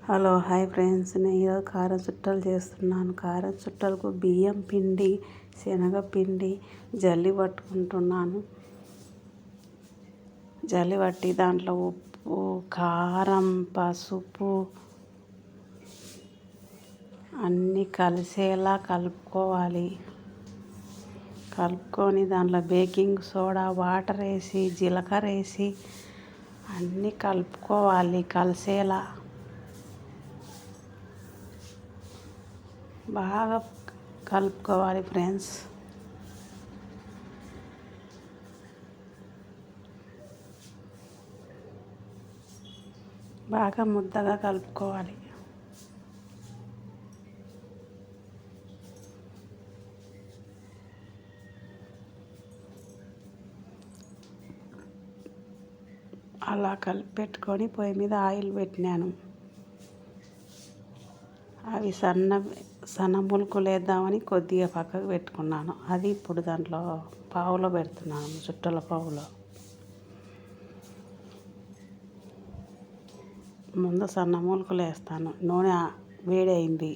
Hello hi friends, నేను ఈరోజు కారం చుట్టలు చేస్తున్నాను. కారం చుట్టలకు బియ్యం పిండి, శనగపిండి జల్లి పట్టుకుంటున్నాను. జల్లి పట్టి దాంట్లో ఉప్పు, కారం, పసుపు అన్నీ కలిసేలా కలుపుకోవాలి. కలుపుకొని దాంట్లో బేకింగ్ సోడా, వాటర్ వేసి, జీలకర్ర వేసి అన్నీ కలుపుకోవాలి. కలిసేలా బాగా కలుపుకోవాలి ఫ్రెండ్స్. బాగా ముద్దగా కలుపుకోవాలి. అలా కలిపి పెట్టుకొని పొయ్యి మీద ఆయిల్ పెట్టినాను. అవి సన్న ములుకులు వేద్దామని కొద్దిగా పక్కకు పెట్టుకున్నాను. అది ఇప్పుడు దాంట్లో పావులో పెడుతున్నాను, చుట్టల పావులో. ముందు సన్న ములుకులు వేస్తాను. నూనె వేడైంది.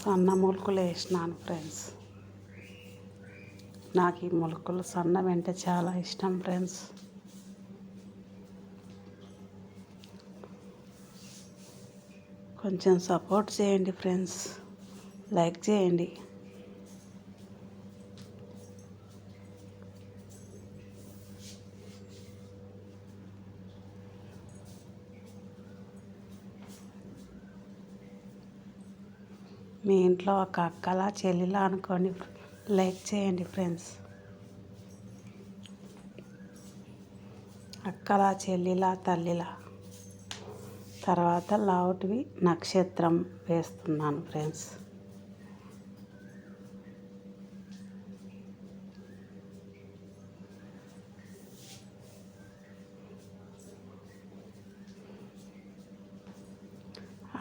సన్న ములుకులు వేసినాను ఫ్రెండ్స్. నాకు ఈ ములుకులు సన్నవి అంటే చాలా ఇష్టం ఫ్రెండ్స్. కొంచెం సపోర్ట్ చేయండి ఫ్రెండ్స్, లైక్ చేయండి. మీ ఇంట్లో ఒక అక్కలా చెల్లిలా అనుకోండి, లైక్ చేయండి ఫ్రెండ్స్. అక్కలా, చెల్లిలా, తల్లిలా. తర్వాత లావుటివి నక్షత్రం వేస్తున్నాను ఫ్రెండ్స్.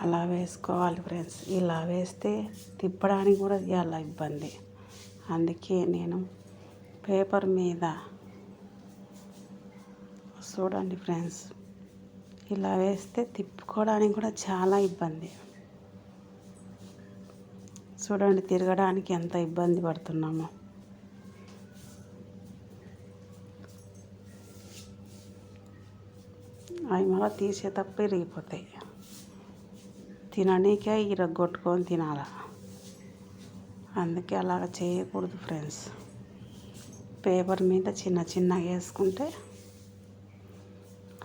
అలా వేసుకోవాలి ఫ్రెండ్స్. ఇలా వేస్తే తిప్పడానికి కూడా చాలా ఇబ్బంది. అందుకే నేను పేపర్ మీద, చూడండి ఫ్రెండ్స్, ఇలా వేస్తే తిప్పుకోవడానికి కూడా చాలా ఇబ్బంది. చూడండి, తిరగడానికి ఎంత ఇబ్బంది పడుతున్నామో. అవి మళ్ళీ తీసేటప్పుడు ఇరిగిపోతాయి. తిననీకే ఇరగొట్టుకొని తినాలా. అందుకే అలాగ చేయకూడదు ఫ్రెండ్స్. పేపర్ మీద చిన్న చిన్నగా వేసుకుంటే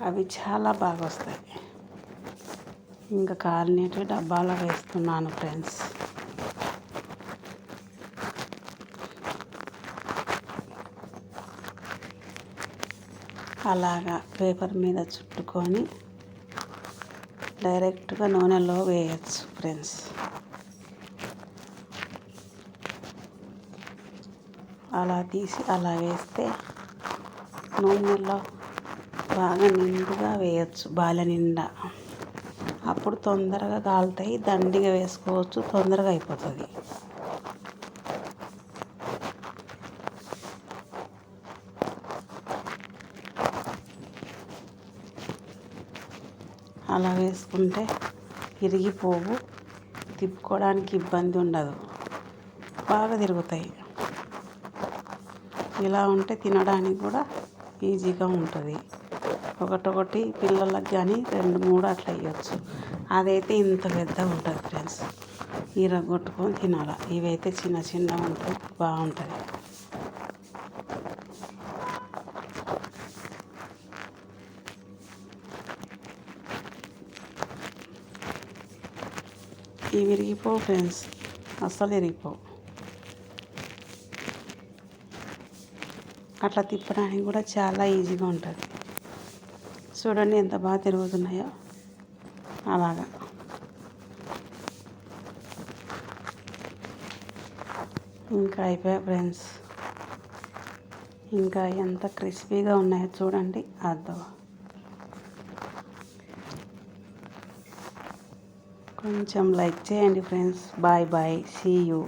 అవి చాలా బాగా వస్తాయి. ఇంకా కాలినీటి డబ్బాలో వేస్తున్నాను ఫ్రెండ్స్. అలాగా పేపర్ మీద చుట్టుకొని డైరెక్ట్గా నూనెలో వేయచ్చు ఫ్రెండ్స్. అలా తీసి అలా వేస్తే నూనెలో బాగా నిండుగా వేయచ్చు, బాల నిండా. అప్పుడు తొందరగా కాలుతాయి. దండిగా వేసుకోవచ్చు, తొందరగా అయిపోతుంది. అలా వేసుకుంటే ఇరిగిపోవు, తిప్పుకోవడానికి ఇబ్బంది ఉండదు, బాగా తిరుగుతాయి. ఇలా ఉంటే తినడానికి కూడా ఈజీగా ఉంటుంది. ఒకటొకటి పిల్లలకు కానీ 2-3 అట్లా వేయచ్చు. అదైతే ఇంత పెద్ద ఉంటుంది ఫ్రెండ్స్, ఇరగొట్టుకొని తినాలి. ఇవైతే చిన్న చిన్న ఉంటుంది, బాగుంటుంది. ఇవి విరిగిపోవు ఫ్రెండ్స్, అస్సలు విరిగిపోవు. అట్లా తిప్పడానికి కూడా చాలా ఈజీగా ఉంటుంది. చూడండి ఎంత బాగా తిరుగుతున్నాయో. అలాగా ఇంకా అయిపోయాయి ఫ్రెండ్స్. ఇంకా ఎంత క్రిస్పీగా ఉన్నాయో చూడండి. అదో కొంచెం లైక్ చేయండి friends. Bye bye, see you.